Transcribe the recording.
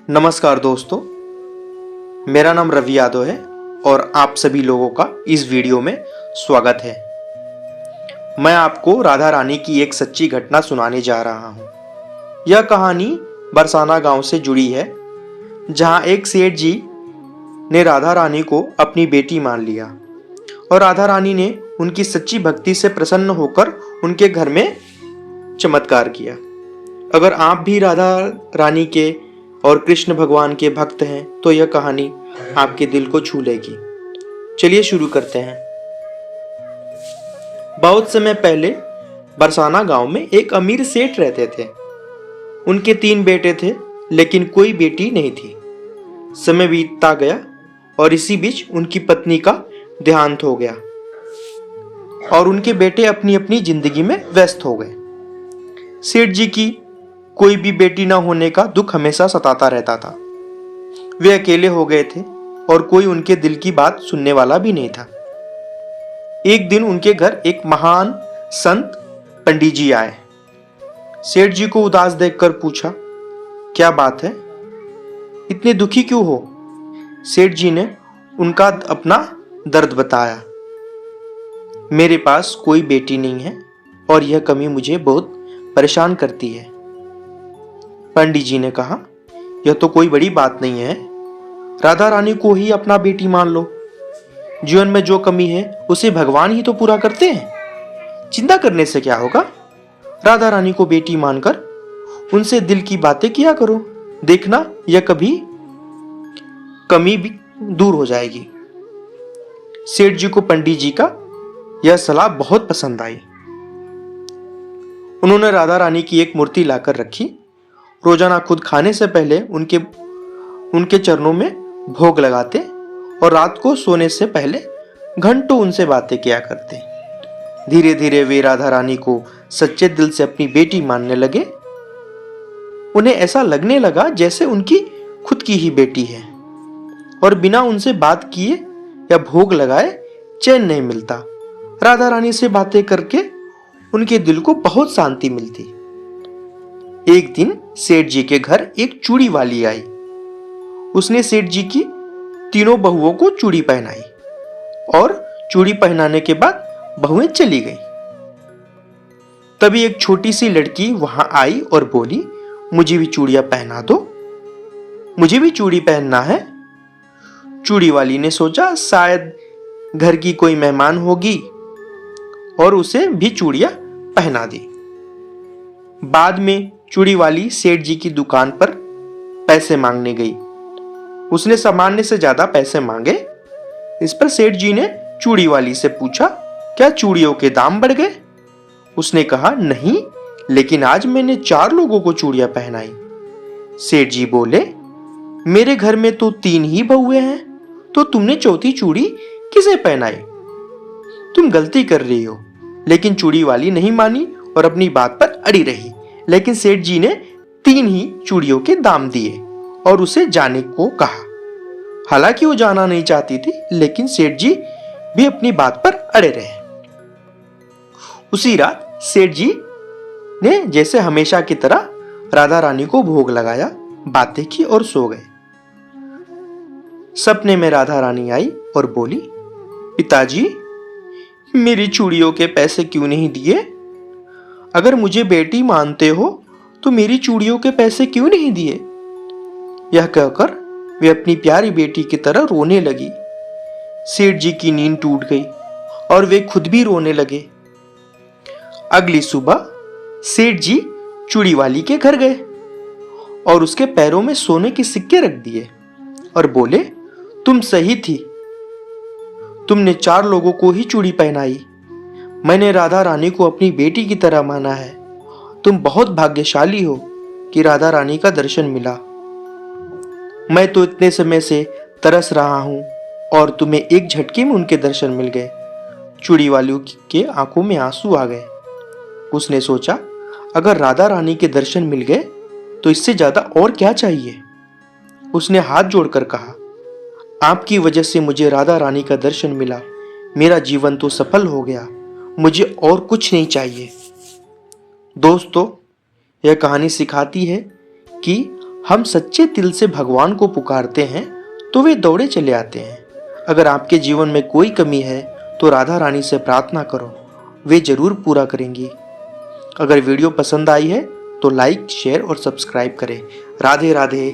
नमस्कार दोस्तों, मेरा नाम रवि यादव है और आप सभी लोगों का इस वीडियो में स्वागत है। मैं आपको राधा रानी की एक सच्ची घटना सुनाने जा रहा हूँ। यह कहानी बरसाना गांव से जुड़ी है, जहाँ एक सेठ जी ने राधा रानी को अपनी बेटी मान लिया और राधा रानी ने उनकी सच्ची भक्ति से प्रसन्न होकर उनके घर में चमत्कार किया। अगर आप भी राधा रानी के और कृष्ण भगवान के भक्त हैं तो यह कहानी आपके दिल को छू लेगी। चलिए शुरू करते हैं। बहुत समय पहले बरसाना गांव में एक अमीर सेठ रहते थे। उनके 3 बेटे थे, लेकिन कोई बेटी नहीं थी। समय बीतता गया और इसी बीच उनकी पत्नी का देहांत हो गया और उनके बेटे अपनी अपनी जिंदगी में व्यस्त हो गए। सेठ जी की कोई भी बेटी न होने का दुख हमेशा सताता रहता था। वे अकेले हो गए थे और कोई उनके दिल की बात सुनने वाला भी नहीं था। एक दिन उनके घर एक महान संत पंडित जी आए। सेठ जी को उदास देखकर पूछा, क्या बात है, इतने दुखी क्यों हो? सेठ जी ने उनका अपना दर्द बताया। मेरे पास कोई बेटी नहीं है और यह कमी मुझे बहुत परेशान करती है। पंडित जी ने कहा, यह तो कोई बड़ी बात नहीं है, राधा रानी को ही अपना बेटी मान लो। जीवन में जो कमी है उसे भगवान ही तो पूरा करते हैं। चिंता करने से क्या होगा? राधा रानी को बेटी मानकर उनसे दिल की बातें किया करो, देखना यह कमी भी दूर हो जाएगी। सेठ जी को पंडित जी का यह सलाह बहुत पसंद आई। उन्होंने राधा रानी की एक मूर्ति लाकर रखी। रोजाना खुद खाने से पहले उनके चरणों में भोग लगाते और रात को सोने से पहले घंटों उनसे बातें किया करते। धीरे धीरे वे राधा रानी को सच्चे दिल से अपनी बेटी मानने लगे। उन्हें ऐसा लगने लगा जैसे उनकी खुद की ही बेटी है और बिना उनसे बात किए या भोग लगाए चैन नहीं मिलता। राधा रानी से बातें करके उनके दिल को बहुत शांति मिलती। एक दिन सेठ जी के घर एक चूड़ी वाली आई। उसने सेठ जी की तीनों बहुओं को चूड़ी पहनाई और चूड़ी पहनाने के बाद बहुएं चली गई। तभी एक छोटी सी लड़की वहां आई और बोली, मुझे भी चूड़ियां पहना दो, मुझे भी चूड़ी पहनना है। चूड़ी वाली ने सोचा शायद घर की कोई मेहमान होगी और उसे भी चूड़ियां पहना दी। बाद में चूड़ी वाली सेठ जी की दुकान पर पैसे मांगने गई। उसने सामान्य से ज्यादा पैसे मांगे। इस पर सेठ जी ने चूड़ी वाली से पूछा, क्या चूड़ियों के दाम बढ़ गए? उसने कहा, नहीं, लेकिन आज मैंने 4 लोगों को चूड़ियां पहनाई। सेठ जी बोले, मेरे घर में तो 3 ही बहुएं हैं, तो तुमने चौथी चूड़ी किसे पहनाई? तुम गलती कर रही हो। लेकिन चूड़ी वाली नहीं मानी और अपनी बात पर अड़ी रही। लेकिन सेठ जी ने 3 ही चूड़ियों के दाम दिए और उसे जाने को कहा। हालांकि वो जाना नहीं चाहती थी, लेकिन सेठ जी भी अपनी बात पर अड़े रहे। उसी रात सेठ जी ने जैसे हमेशा की तरह राधा रानी को भोग लगाया, बातें की और सो गए। सपने में राधा रानी आई और बोली, पिताजी, मेरी चूड़ियों के पैसे क्यों नहीं दिए? अगर मुझे बेटी मानते हो तो मेरी चूड़ियों के पैसे क्यों नहीं दिए? यह कहकर वे अपनी प्यारी बेटी की तरह रोने लगी। सेठ जी की नींद टूट गई और वे खुद भी रोने लगे। अगली सुबह सेठ जी चूड़ी वाली के घर गए और उसके पैरों में सोने के सिक्के रख दिए और बोले, तुम सही थी, तुमने 4 लोगों को ही चूड़ी पहनाई। मैंने राधा रानी को अपनी बेटी की तरह माना है। तुम बहुत भाग्यशाली हो कि राधा रानी का दर्शन मिला। मैं तो इतने समय से तरस रहा हूं और तुम्हें एक झटके में उनके दर्शन मिल गए। चूड़ी वाली के आंखों में आंसू आ गए। उसने सोचा, अगर राधा रानी के दर्शन मिल गए तो इससे ज्यादा और क्या चाहिए। उसने हाथ जोड़कर कहा, आपकी वजह से मुझे राधा रानी का दर्शन मिला। मेरा जीवन तो सफल हो गया, मुझे और कुछ नहीं चाहिए। दोस्तों, यह कहानी सिखाती है कि हम सच्चे दिल से भगवान को पुकारते हैं तो वे दौड़े चले आते हैं। अगर आपके जीवन में कोई कमी है तो राधा रानी से प्रार्थना करो, वे जरूर पूरा करेंगी। अगर वीडियो पसंद आई है तो लाइक, शेयर और सब्सक्राइब करें। राधे राधे।